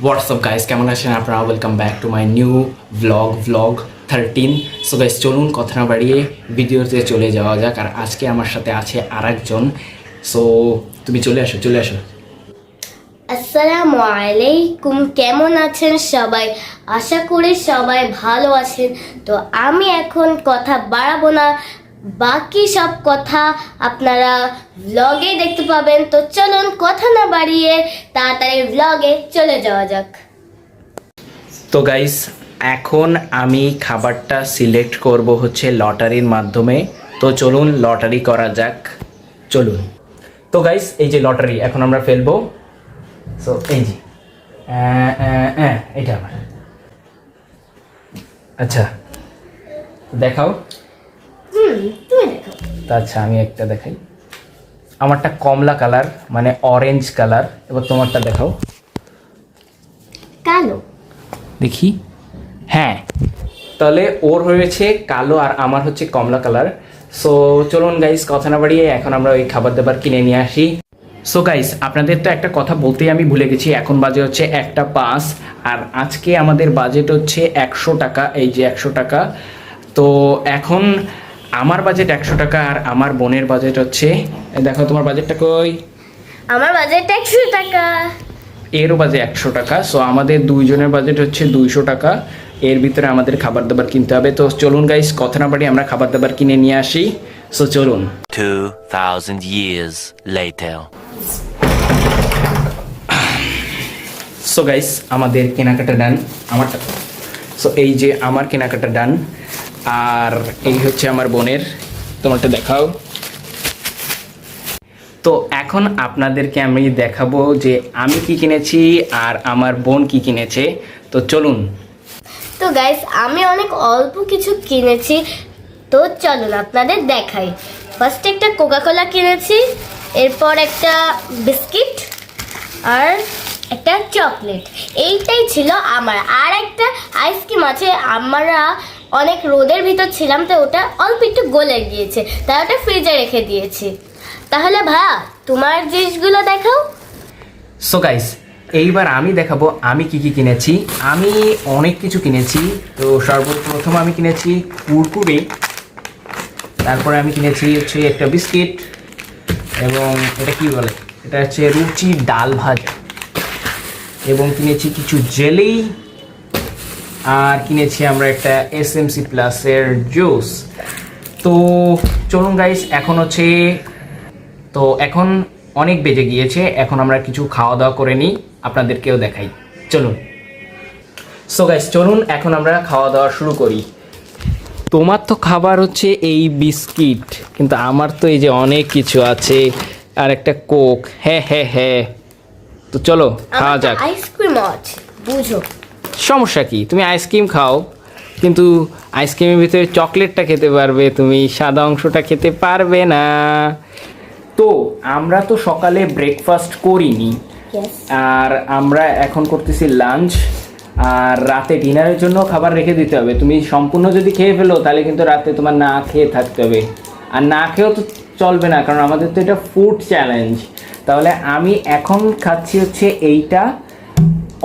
WhatsApp guys, কেমন আছেন আপনারা? Welcome back to my new blog 13। So guys, চলুন কথা না বাড়িয়ে ভিডিওতে চলে যাওয়া যাক। আর আজকে আমার সাথে আছে আরেকজন। সো তুমি চলে আসো। আসসালামু আলাইকুম। কেমন আছেন সবাই? আশা করি সবাই ভালো আছেন। তো আমি এখন কথা বাড়াবো না, বাকি সব কথা আপনারা ব্লগে দেখতে পাবেন। তো চলুন কথা না বাড়িয়ে তাড়াতাড়ি ব্লগে চলে যাওয়া যাক। তো গাইস, এখন আমি খাবারটা সিলেক্ট করব হচ্ছে লটারির মাধ্যমে। তো চলুন লটারি করা যাক, চলুন। তো গাইস, এই যে লটারি এখন আমরা ফেলবো। সো এই যে এটা আমার। আচ্ছা দেখাও। তুমি দেখো। তা আচ্ছা, আমি একটা দেখাই। আমারটা কমলা কালার, মানে অরেঞ্জ কালার। এবার তোমারটা দেখাও কালো। দেখি। হ্যাঁ, তাহলে ওর হয়েছে কালো আর আমার হচ্ছে কমলা কালার। সো চলুন গাইস, কথা না বাড়িয়ে এখন আমরা ওই খাবার দাবার কিনে নিয়ে আসি। সো গাইস, আপনাদের তো একটা কথা বলতেই আমি ভুলে গেছি। এখন বাজে হচ্ছে 1:05 আর আজকে আমাদের বাজেট হচ্ছে 100 টাকা। এই যে 100 টাকা। তো এখন আমার বাজেট 100 টাকা আর আমার বোনের বাজেট হচ্ছে, দেখো তোমার বাজেটটা কই? আমার বাজেট 100 টাকা। এরও বাজে 100 টাকা। সো আমাদের দুইজনের বাজেট হচ্ছে 200 টাকা। এর ভিতরে আমাদের খাবার দাবার কিনতে হবে। তো চলুন গাইস, কথা না বাড়ি আমরা খাবার দাবার কিনে নিয়ে আসি। সো চলুন। 2000 years later. সো গাইস, আমাদের কেনাকাটা ডান। আমারটা, সো এই যে আমার কেনাকাটা ডান। আর এই হচ্ছে আমার বোনের। তোমারটা দেখাও। তো এখন আপনাদেরকে আমি দেখাবো যে আমি কি কিনেছি আর আমার বোন কি কিনেছে। তো চলুন। তো গাইস, আমি অনেক অল্প কিছু কিনেছি। তো চলুন আপনাদের দেখাই। ফার্স্ট একটা কোকাকোলা কিনেছি, এরপর একটা বিস্কিট আর একটা চকলেট। এইটাই ছিল আমার। আর একটা আইসক্রিম আছে। আমরা অনেক রোদের ভিতর ছিলাম, তো ওটা অল্প একটু গলে গিয়েছে, তাই ওটা ফ্রিজে রেখে দিয়েছি। তাহলে ভাইয়া, তোমার জিনিসগুলো দেখাও। সো গাইস, এইবার আমি দেখাবো আমি কি কি কিনেছি। আমি অনেক কিছু কিনেছি। তো সর্বপ্রথম আমি কিনেছি কুরকুরে, তারপরে আমি কিনেছি হচ্ছে একটা বিস্কিট, এবং এটা কি বলে, এটা হচ্ছে রুচি ডাল ভাজা, এবং কিনেছি কিছু জেলি, আর কিনেছি আমরা একটা SMC প্লাসের জুস। তো চলুন গাইস, এখন হচ্ছে, তো এখন অনেক বেজে গিয়েছে, এখন আমরা কিছু খাওয়া দাওয়া করে নিই, আপনাদেরকেও দেখাই। চলুন। সো গাইস, চলুন এখন আমরা খাওয়া দাওয়া শুরু করি। তোমার তো খাবার হচ্ছে এই বিস্কিট, কিন্তু আমার তো এই যে অনেক কিছু আছে, আর একটা কোক। হ্যাঁ, তো চলো খাওয়া যাক। আইসক্রিম আছে, বুঝো। সমস্যা কি, তুমি আইসক্রিম খাও, কিন্তু আইসক্রিমের ভিতরে চকলেটটা খেতে পারবে, তুমি সাদা অংশটা খেতে পারবে না। তো আমরা তো সকালে ব্রেকফাস্ট করিনি, Yes. আর আমরা এখন করতেছি লাঞ্চ। আর রাতে ডিনারের জন্য খাবার রেখে দিতে হবে। তুমি সম্পূর্ণ যদি খেয়ে ফেলো তাহলে কিন্তু রাতে তোমার না খেয়ে থাকতে হবে। আর না খেয়েও তো চলবে না, কারণ আমাদের তো এটা ফুড চ্যালেঞ্জ। তাহলে আমি এখন খাচ্ছি হচ্ছে এইটা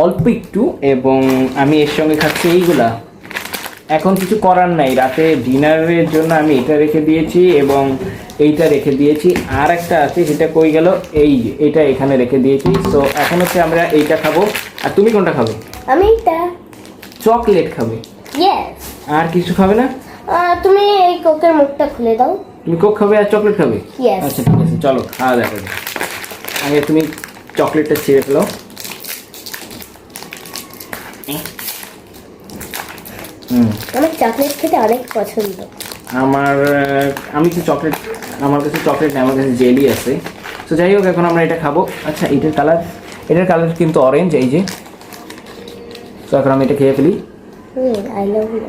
অল্প একটু, এবং আমি এর সঙ্গে খাচ্ছি এইগুলা। এখন কিছু করার নাই, রাতে ডিনারের জন্য আমি এটা রেখে দিয়েছি এবং এইটা রেখে দিয়েছি। আর একটা আছে, সেটা কই গেল, এই যে এটা এখানে রেখে দিয়েছি। তো এখন হচ্ছে আমরা এইটা খাবো। আর তুমি কোনটা খাবে? আমি এটা। চকলেট খাবে? ইয়েস। আর কিছু খাবে না? তুমি এই কোকের মুখটা খুলে দাও। তুমি কোক খাবে আর চকলেট খাবে? Yes. আচ্ছা ঠিক আছে, চলো খাওয়া দাওয়া করি। আগে তুমি চকলেটটা ছিঁড়ে ফেলো। আমার চকলেট খেতে অনেক পছন্দ। আমি তো চকলেট, আমার কাছে চকলেট নেই, আমার কাছে জেলি আছে। তো যাই হোক, এখন আমরা এটা খাবো। আচ্ছা, এটার কালার কিন্তু অরেঞ্জ, এই যে। তো এখন আমি এটা খেয়ে ফেলি। I love you.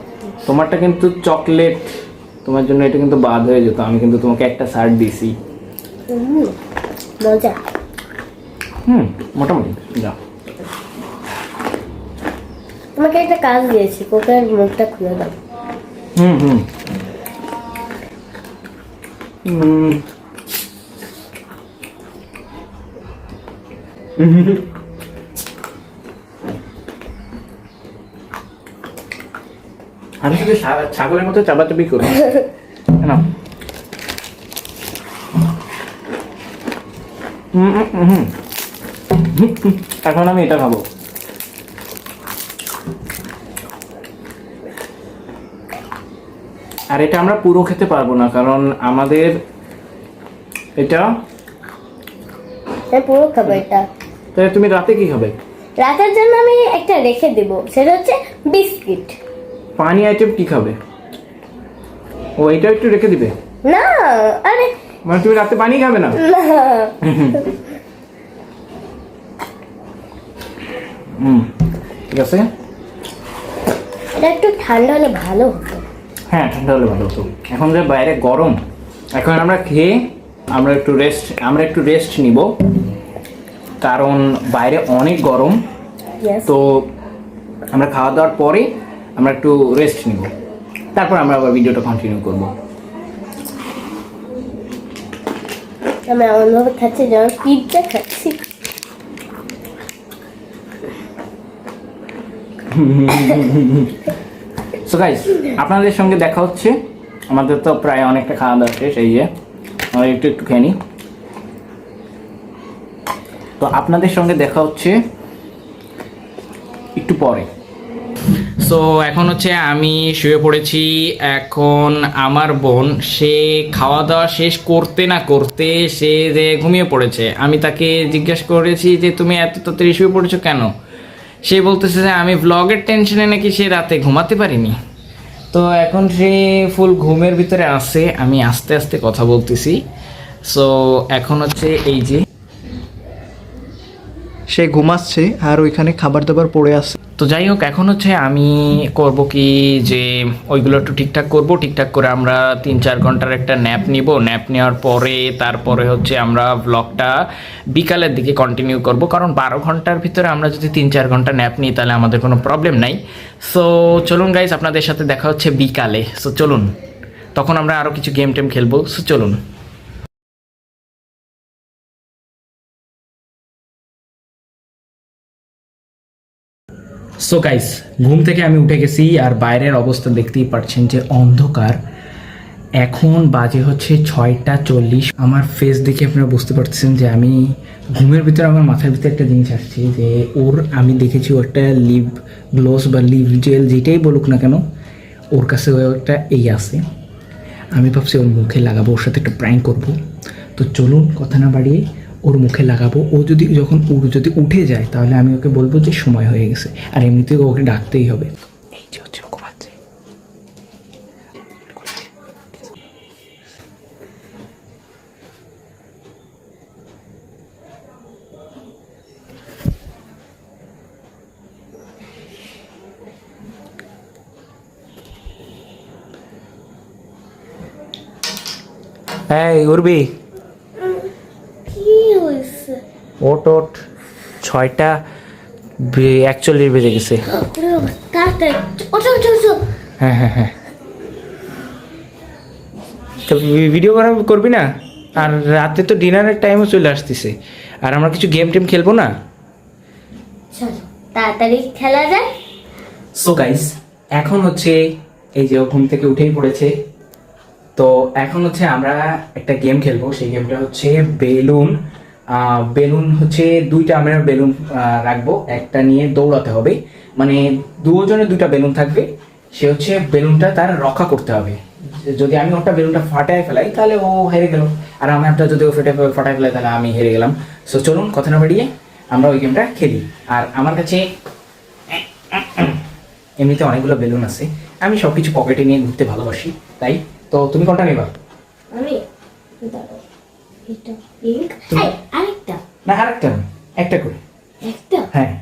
তোমারটা কিন্তু চকলেট, তোমার জন্য এটা কিন্তু বাদ হয়ে যেত। আমি কিন্তু তোমাকে একটা শার্ট দিছি। মজা। মোটামুটি যাও। তোমাকে একটা কাজ দিয়েছি, কোকের মুখটা খুলে দাও। হুম আমি শুধু ছাগলের মতো চাপাচাপি করি না। এখন আমি এটা খাবো। আর এটা আমরা পুরো খেতে পারবো না, কারণ আমাদের এটা পুরো খাবো এটা। তাহলে তুমি রাতে কি খাবে? রাতের জন্য আমি একটা রেখে দেব, সেটা হচ্ছে বিস্কিট। পানি আইটেম কি খাবে? ও এটা একটু রেখে দিবে? না, আরে মানে তুমি রাতে পানি খাবে না? না, ঠিক আছে। এটা একটু ঠান্ডা হলে ভালো হতো। হ্যাঁ, ঠান্ডা হলে ভালো হতো। এখন যে বাইরে গরম, এখন আমরা খেয়ে আমরা একটু রেস্ট নিব, কারণ বাইরে অনেক গরম। Yes. তো আমরা খাওয়া দাওয়ার পরে আমরা একটু রেস্ট নিব, তারপর আমরা আবার ভিডিওটা কন্টিনিউ করব। আমি এমনভাবে খাচ্ছি যেমন পিৎজা খাচ্ছি। সো গাইস, আপনাদের সঙ্গে দেখা হচ্ছে। আমাদের তো প্রায় অনেকটা খাওয়া দাওয়া শেষ, এই যে আমরা একটু খেয়ে নিই। তো আপনাদের সঙ্গে দেখা হচ্ছে একটু পরে। সো এখন হচ্ছে আমি শুয়ে পড়েছি। এখন আমার বোন সে খাওয়া দাওয়া শেষ করতে না করতে সে যে ঘুমিয়ে পড়েছে। আমি তাকে জিজ্ঞেস করেছি যে তুমি এত তাড়াতাড়ি শুয়ে পড়েছো কেন? সে বলতেছে যে আমি ব্লগের টেনশনে নাকি সে রাতে ঘুমাতে পারিনি। তো এখন সে ফুল ঘুমের ভিতরে আছে, আমি আস্তে আস্তে কথা বলতেছি। সো এখন হচ্ছে এই যে সে ঘুমাচ্ছে আর ওইখানে খাবার দাবার পড়ে আছে। তো যাই হোক, এখন হচ্ছে আমি করব কি যে ওইগুলো একটু ঠিকঠাক করব। ঠিকঠাক করে আমরা 3-4 ঘন্টার একটা ন্যাপ নিব। ন্যাপ নেওয়ার পরে তারপরে হচ্ছে আমরা ব্লগটা বিকালের দিকে কন্টিনিউ করব, কারণ 12 ঘন্টার ভিতরে আমরা যদি 3-4 ঘন্টা ন্যাপ নিই তাহলে আমাদের কোনো প্রবলেম নাই। সো চলুন গাইস, আপনাদের সাথে দেখা হচ্ছে বিকালে। সো চলুন, তখন আমরা আরও কিছু গেম টেম খেলবো। সো চলুন। সো গাইস, ঘুম থেকে আমি উঠে গেছি আর বাইরের অবস্থা দেখতেই পাচ্ছেন যে অন্ধকার। এখন বাজে হচ্ছে 6:40। আমার ফেস দেখে আপনারা বুঝতে পারছেন যে আমি ঘুমের ভিতরে আমার মাথার ভিতরে একটা জিনিস আসছে যে আমি দেখেছি ও একটা লিপ গ্লোস বা লিপ জেল যেটাই বলুক না কেন, ওর কাছে ও একটা এই আছে। আমি ভাবছি ওর মুখে লাগাবো, ওর সাথে একটু প্র্যাঙ্ক করবো। তো চলুন কথা না বাড়িয়ে ওর মুখে লাগাবো। ও যদি যদি উঠে যায় তাহলে আমি ওকে বলবো যে সময় হয়ে গেছে, আর এমনিতেও ওকে ডাকতেই হবে। এই যে হচ্ছে ও ঘুমাচ্ছে। এই উর্বি, কি হয়েছে? ওট 6:41 বেজে গেছে। তাড়াতাড়ি ওঠো ওঠো ওঠো। হ্যাঁ হ্যাঁ হ্যাঁ, তো ভিডিও করবি না? আর রাতে তো ডিনারের টাইমও চলে আসতেছে, আর আমরা কিছু গেম টেম খেলবো না? চলো তাড়াতাড়ি খেলা যায়। সো গাইস, এখন হচ্ছে এই যে ও ঘুম থেকে উঠেই পড়েছে। তো এখন হচ্ছে আমরা একটা গেম খেলবো। সেই গেমটা হচ্ছে বেলুন হচ্ছে 2টা আমরা বেলুন রাখবো, একটা নিয়ে দৌড়াতে হবে। মানে দুজনে 2টা বেলুন থাকবে, সে হচ্ছে বেলুনটা তার রক্ষা করতে হবে। যদি আমি ওটা বেলুনটা ফাটায় ফেলাই তাহলে ও হেরে গেল, আর আমি একটা যদি ও ফাটায় ফেলাই তাহলে আমি হেরে গেলাম। সো চলুন কথা না বাড়িয়ে আমরা ওই গেমটা খেলি। আর আমার কাছে এমনিতে অনেকগুলো বেলুন আছে, আমি সব কিছু পকেটে নিয়ে ঘুরতে ভালোবাসি। তাই তো তুমি কোনটা নেবা? আমি দাঁড়াও, এটা পিঙ্ক। আরেকটা না, আরেকটা না, একটা করে। একটা? হ্যাঁ।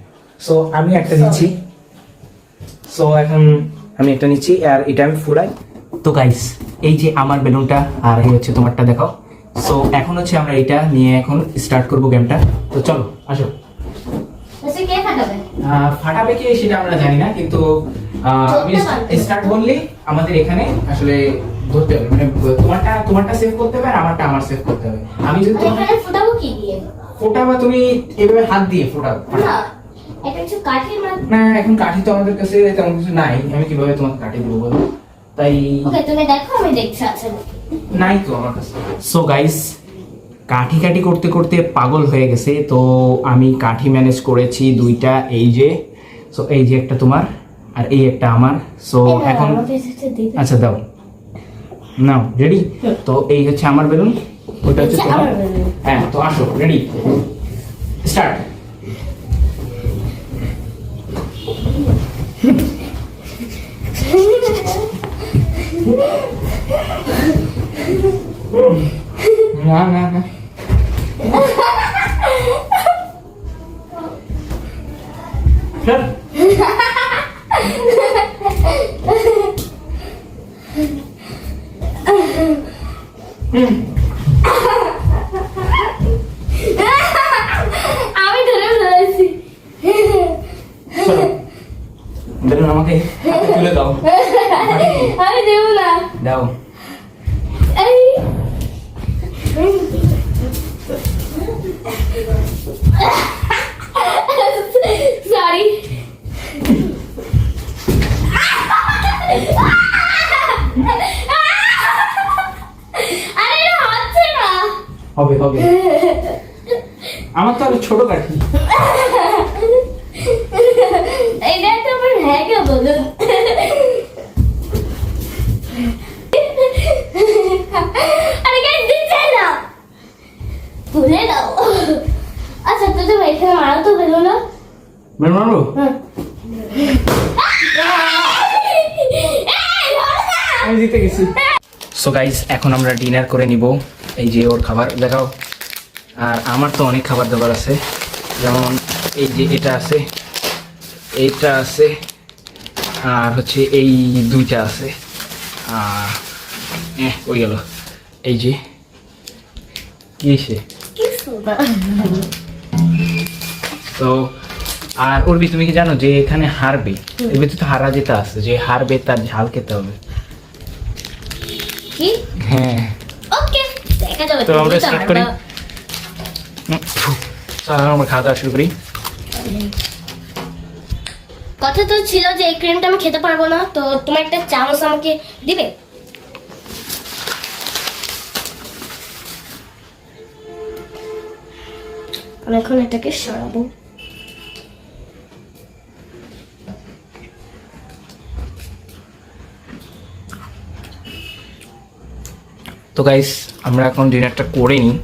সো আমি একটা নিচ্ছি। সো এখন আমি একটা নিচ্ছি আর এটা আমি ফুলাই। তো গাইস, এই যে আমার বেলুনটা আর এই হচ্ছে তোমারটা, দেখাও। সো এখন হচ্ছে আমরা এটা নিয়ে এখন স্টার্ট করবো গেমটা। তো চলো আসো। আচ্ছা, কে ফাটাবে? ফাটাবে কি সেটা আমরা জানি না, কিন্তু আমি স্টার্ট বললে আমাদের এখানে আসলে ধরতে হবে। মানে তোমারটা সেভ করতে হবে আর আমার সেভ করতে হবে। আমি যদি এখানে ফুটাবো কি দিয়ে? ফোটাবা তুমি এভাবে হাত দিয়ে ফোটাবো। না, এটা কিছু কাঠের মাছ। না এখন কাঠি তো আমাদের কাছে তেমন কিছু নাই, আমি কিভাবে তোমাকে কাঠি দেবো বলো? তাই ওকে তুমি দেখো, আমি দেখছি আছে নাকি। নাই তো আমার কাছে। সো গাইস, কাঠি কাঠি করতে করতে পাগল হয়ে গেছে, তো আমি কাঠি ম্যানেজ করেছি দুইটা। এই যে, সো এই যে একটা তোমার আর এই একটা আমার। সো এখন আচ্ছা দাও, নাও রেডি। তো এই হচ্ছে আমার বেলুন, ওটা হচ্ছে আচ্ছা, তোমার। আমার বেলুন। হ্যাঁ তো আসো, রেডি, স্টার্ট। না না না, চল। আমি ধরে ফেলেছি। চলো, বেলুন আমাকে হাতে তুলে দাও। আমি দেবো না। দাও। এই সরি। আরে এটা হচ্ছে না। হবে হবে, আমার তো আরো ছোট কাঠি। এইটা একটা আমার হ্যাঁ বলুন। আরে গাইস দিচ্ছে না, তুলে দাও। আচ্ছা তো তুমি এখানে মারো তো বেরো না। বেলুন মারবো? আমি জিতে গেছি। সো গাইস, এখন আমরা ডিনার করে নিব। এই যে ওর খাবার দেখাও, আর আমার তো অনেক খাবার দাবার আছে, যেমন এই যে এটা আছে, এইটা আছে, আর হচ্ছে এই দুইটা আছে, আর ওই গেল এই যে কি সে। কিছু না। তো আর উর্বি, তুমি কি জানো যে এখানে হারবে, এর ভিতরে তো হারা যেটা আছে, যে হারবে তার ঝাল খেতে হবে। কি? হ্যাঁ, ওকে দেখা যাবে। তো আমরা তুমি তো স্টার্ট করি। হারবা। আমরা খাওয়া দাওয়া শুরু করি। কথা তো ছিল যে এই ক্রিমটা আমি খেতে পারবো না, তো তোমার একটা চামচ আমাকে দিবে। আমি এখন এটাকে সরাবো। তো গাইস, আমরা এখন ডিনারটা করে নিই।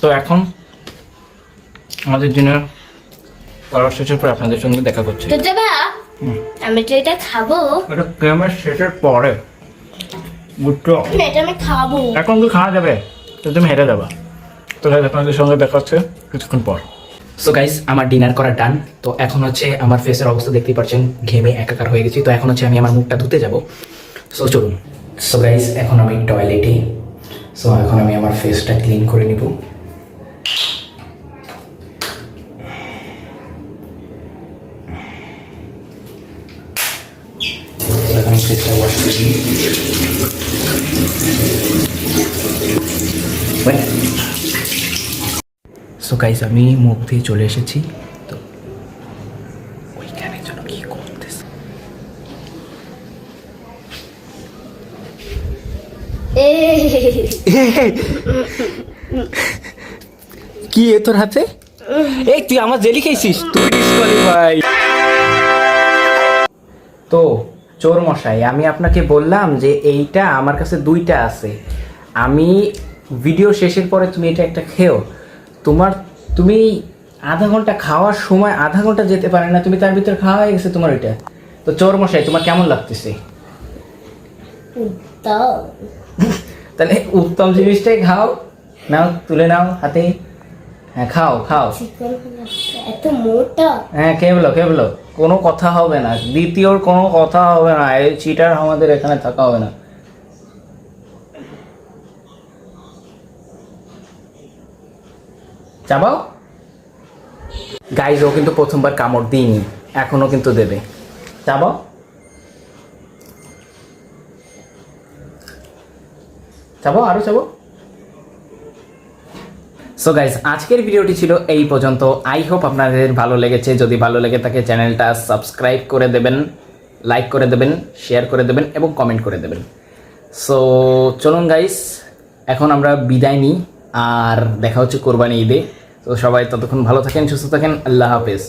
তো এখন আমাদের ডিনার করার শেষের পর আপনাদের সঙ্গে দেখা করছে। তো ভাইয়া, আমি তো এটা খাবো। এটা ক্যামেরা শেষের পরে বুঝছো, না, এটা আমি খাবো। এখন তো খাওয়া যাবে, তো তুমি হেঁটে যাবা। তো guys, আপনাদের সঙ্গে দেখা হচ্ছে কিছুক্ষণ পর। সো গাইস, আমার ডিনার করা ডান। তো এখন হচ্ছে আমার ফেসের অবস্থা দেখতেই পাচ্ছেন, ঘেমে একাকার হয়ে গেছি। তো এখন হচ্ছে আমি আমার মুখটা ধুতে যাব। সো চলুন। সো গাইস, এখন আমি টয়লেটে। সো এখন আমি আমার ফেসটা ক্লিন করে নিব। এখন ফেসটা ওয়াশ করে নিই। সো গাইস, আমি মুখ দিয়ে চলে এসেছি। তো ওইখানে যেন কি করতেছে। কি এ তোর হাতে? এই তুই আমার জেলি খেয়েছিস, তুই ডিসকোয়ালিফাই। তো চোর মশাই, আমি আপনাকে বললাম যে এইটা আমার কাছে দুইটা আছে, আমি ভিডিও শেষের পরে তুমি এটা একটা খেও। তুমি আধা ঘন্টা খাওয়ার সময় আধা ঘন্টা যেতে পারে না, তুমি তার ভিতরে খাওয়া হয়ে গেছে তোমার ওইটা। তো চোর মশাই, তোমার কেমন লাগতেছে? তাহলে উত্তম জিনিসটাই খাও, নাও তুলে নাও হাতে। হ্যাঁ খাও খাও। এত মোটা। হ্যাঁ খেয়ে বলো, কোনো কথা হবে না, দ্বিতীয়র কোনো কথা হবে না। এই চিটার আমাদের এখানে থাকা হবে না। চাবাও। গাইজ, ও কিন্তু প্রথমবার কামড় দিইনি, এখনো কিন্তু দেবে। চাবো চাবো আরো চাবো। সো গাইস, আজকের ভিডিওটি ছিল এই পর্যন্ত। আই হোপ আপনাদের ভালো লেগেছে। যদি ভালো লেগে থাকে চ্যানেলটা সাবস্ক্রাইব করে দেবেন, লাইক করে দেবেন, শেয়ার করে দেবেন এবং কমেন্ট করে দেবেন। সো চলুন গাইস, এখন আমরা বিদায় নিই, আর দেখা হচ্ছে কোরবানি ঈদে। তো সবাই ততক্ষণ ভালো থাকেন, সুস্থ থাকেন। আল্লাহ হাফেজ।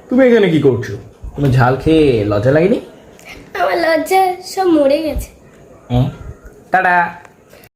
তুমি এখানে কি করছো? তুমি ঝাল খেয়ে লজ্জা লাগেনি? আমার লজ্জা সব মরে গেছে। টাটা।